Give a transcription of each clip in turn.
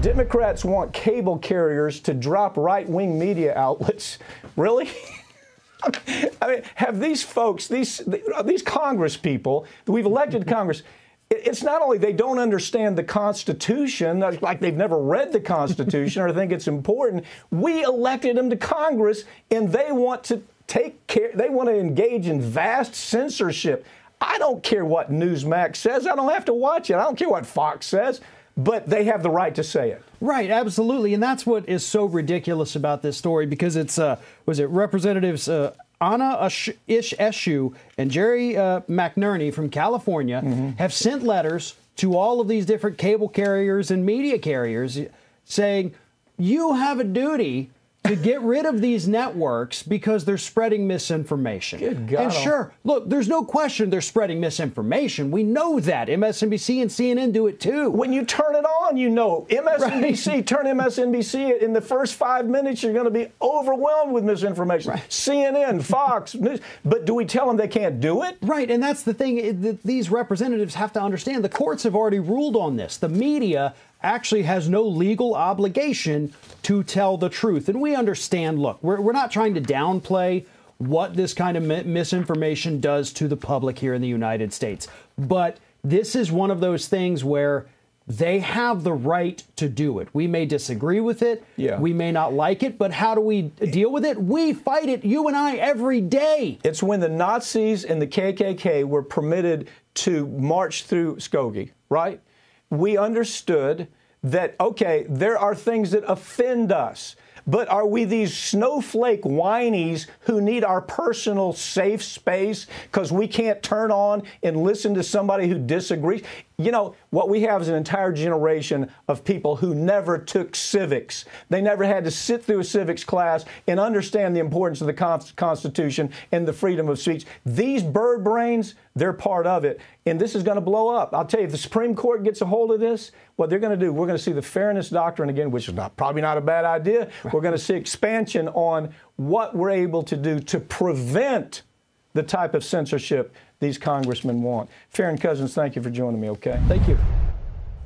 Democrats want cable carriers to drop right-wing media outlets. Really? I mean, have these folks, these Congress people, we've elected Congress, it's not only they don't understand the Constitution, like they've never read the Constitution or think it's important. We elected them to Congress, and they want to take care, they want to engage in vast censorship. I don't care what Newsmax says. I don't have to watch it. I don't care what Fox says. But they have the right to say it. Right, absolutely. And that's what is so ridiculous about this story, because it's, was it Representatives Anna Eshoo and Jerry McNerney from California have sent letters to all of these different cable carriers and media carriers saying, you have a duty to get rid of these networks because they're spreading misinformation. Good God. And sure, look, there's no question they're spreading misinformation. We know that. MSNBC and CNN do it too. When you turn it on, you know. MSNBC, right. Turn MSNBC, in the first 5 minutes, you're going to be overwhelmed with misinformation. Right. CNN, Fox, News. But do we tell them they can't do it? Right, and that's the thing. These representatives have to understand. The courts have already ruled on this. The media actually has no legal obligation to tell the truth. And we understand, look, we're not trying to downplay what this kind of misinformation does to the public here in the United States. But this is one of those things where they have the right to do it. We may disagree with it. Yeah. We may not like it. But how do we deal with it? We fight it, you and I, every day. It's when the Nazis and the KKK were permitted to march through Skokie, right? We understood that, okay, there are things that offend us, but are we these snowflake whinies who need our personal safe space because we can't turn on and listen to somebody who disagrees? You know, what we have is an entire generation of people who never took civics. They never had to sit through a civics class and understand the importance of the Constitution and the freedom of speech. These bird brains, they're part of it. And this is going to blow up. I'll tell you, if the Supreme Court gets a hold of this, what they're going to do, we're going to see the fairness doctrine again, which is probably not a bad idea. We're going to see expansion on what we're able to do to prevent the type of censorship these congressmen want. Farron Cousins, thank you for joining me, okay? Thank you.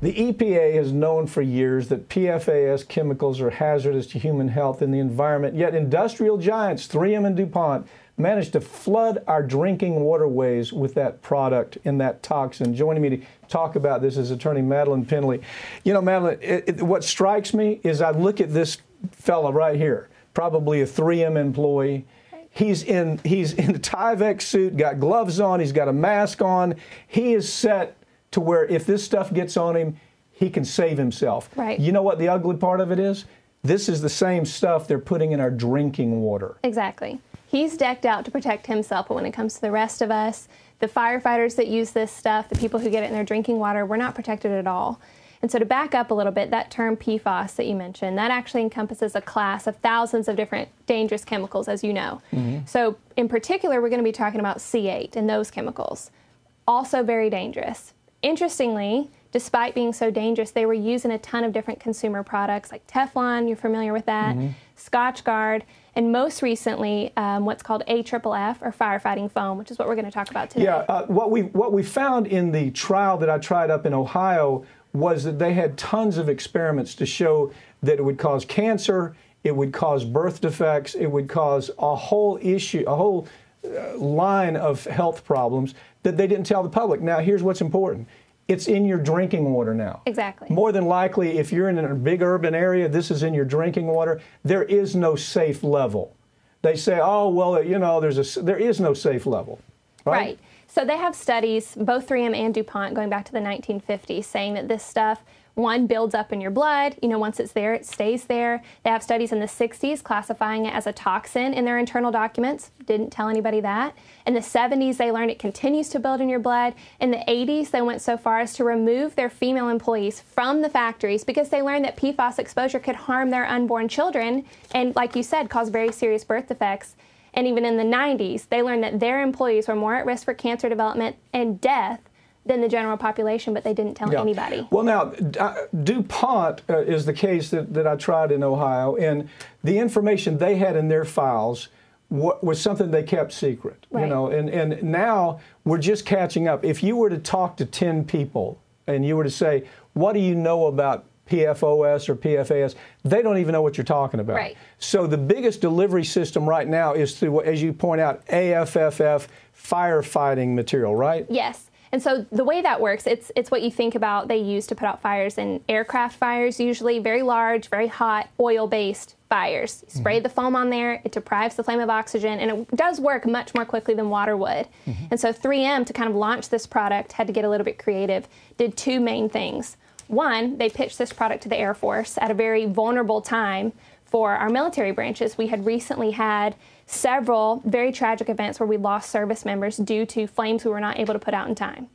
The EPA has known for years that PFAS chemicals are hazardous to human health and the environment, yet industrial giants 3M and DuPont managed to flood our drinking waterways with that product and that toxin. Joining me to talk about this is attorney Madeline Penley. You know, Madeline, what strikes me is I look at this fella right here, probably a 3M employee. He's in a Tyvek suit, got gloves on, he's got a mask on. He is set to where if this stuff gets on him, he can save himself. Right. You know what the ugly part of it is? This is the same stuff they're putting in our drinking water. Exactly. He's decked out to protect himself, but when it comes to the rest of us, the firefighters that use this stuff, the people who get it in their drinking water, we're not protected at all. And so to back up a little bit, that term PFAS that you mentioned, that actually encompasses a class of thousands of different dangerous chemicals, as you know. So in particular, we're going to be talking about C8 and those chemicals. Also very dangerous. Interestingly, despite being so dangerous, they were used in a ton of different consumer products like Teflon, you're familiar with that, Scotchgard, and most recently, what's called AFFF, or firefighting foam, which is what we're going to talk about today. Yeah, what we found in the trial that I tried up in Ohio was that they had tons of experiments to show that it would cause cancer, it would cause birth defects, it would cause a whole line of health problems that they didn't tell the public. Now, here's what's important. It's in your drinking water now. Exactly. More than likely, if you're in a big urban area, this is in your drinking water. There is no safe level. They say, oh, well, you know, there is no safe level. Right. So they have studies, both 3M and DuPont, going back to the 1950s, saying that this stuff, one, builds up in your blood. You know, once it's there, it stays there. They have studies in the 60s classifying it as a toxin in their internal documents. Didn't tell anybody that. In the 70s, they learned it continues to build in your blood. In the 80s, they went so far as to remove their female employees from the factories because they learned that PFAS exposure could harm their unborn children and, like you said, cause very serious birth defects. And even in the 90s, they learned that their employees were more at risk for cancer development and death than the general population, but they didn't tell anybody. Well, now, DuPont is the case that I tried in Ohio, and the information they had in their files was something they kept secret. Right. You know, and now we're just catching up. If you were to talk to 10 people and you were to say, what do you know about PFOS or PFAS, they don't even know what you're talking about. Right. So the biggest delivery system right now is through, as you point out, AFFF firefighting material, right? Yes. And so the way that works, it's what you think about they use to put out fires in aircraft fires, usually very large, very hot, oil-based fires. You spray the foam on there, it deprives the flame of oxygen, and it does work much more quickly than water would. And so 3M, to kind of launch this product, had to get a little bit creative, did two main things. One, they pitched this product to the Air Force at a very vulnerable time for our military branches. We had recently had several very tragic events where we lost service members due to flames we were not able to put out in time.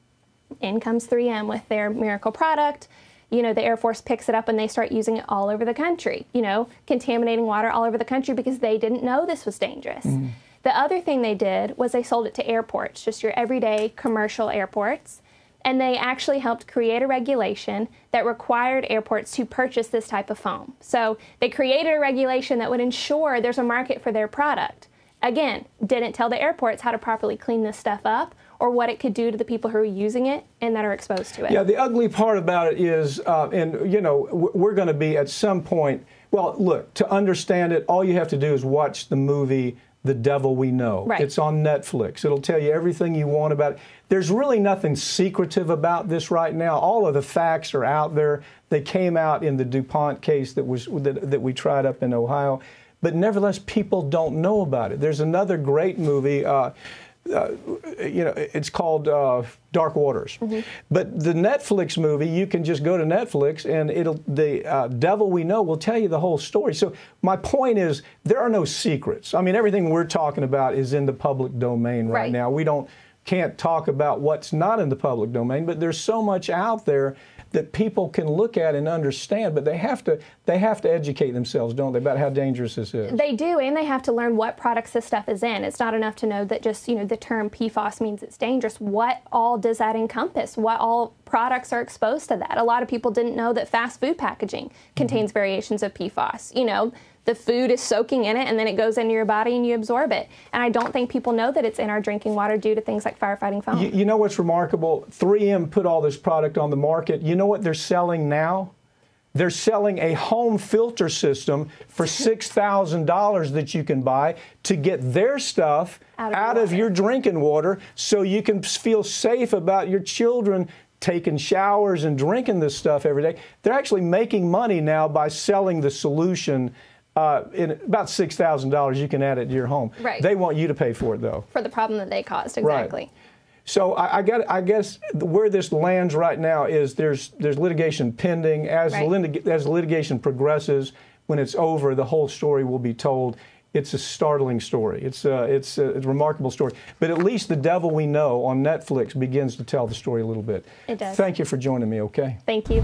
In comes 3M with their miracle product. You know, the Air Force picks it up and they start using it all over the country, you know, contaminating water all over the country because they didn't know this was dangerous. The other thing they did was they sold it to airports, just your everyday commercial airports. And they actually helped create a regulation that required airports to purchase this type of foam. So they created a regulation that would ensure there's a market for their product. Again, didn't tell the airports how to properly clean this stuff up or what it could do to the people who are using it and that are exposed to it. Yeah, the ugly part about it is, and you know, we're going to be at some point, well, look, to understand it, all you have to do is watch the movie The Devil We Know. Right. It's on Netflix. It'll tell you everything you want about it. There's really nothing secretive about this right now. All of the facts are out there. They came out in the DuPont case that we tried up in Ohio. But nevertheless, people don't know about it. There's another great movie, you know, it's called Dark Waters. But the Netflix movie, you can just go to Netflix and the Devil We Know will tell you the whole story. So my point is, there are no secrets. I mean, everything we're talking about is in the public domain right now. We can't talk about what's not in the public domain, but there's so much out there that people can look at and understand, but they have to educate themselves, don't they, about how dangerous this is? They do, and they have to learn what products this stuff is in. It's not enough to know that just, you know, the term PFAS means it's dangerous. What all does that encompass? What all products are exposed to that? A lot of people didn't know that fast food packaging contains variations of PFAS. You know, the food is soaking in it, and then it goes into your body and you absorb it. And I don't think people know that it's in our drinking water due to things like firefighting foam. You know what's remarkable? 3M put all this product on the market. You know what they're selling now? They're selling a home filter system for $6,000 that you can buy to get their stuff out of your drinking water so you can feel safe about your children taking showers and drinking this stuff every day. They're actually making money now by selling the solution. In about $6,000, you can add it to your home. Right. They want you to pay for it, though. For the problem that they caused, exactly. Right. So I guess where this lands right now is there's litigation pending. As the litigation progresses, when it's over, the whole story will be told. It's a startling story. It's a remarkable story. But at least The Devil We Know on Netflix begins to tell the story a little bit. It does. Thank you for joining me, okay? Thank you.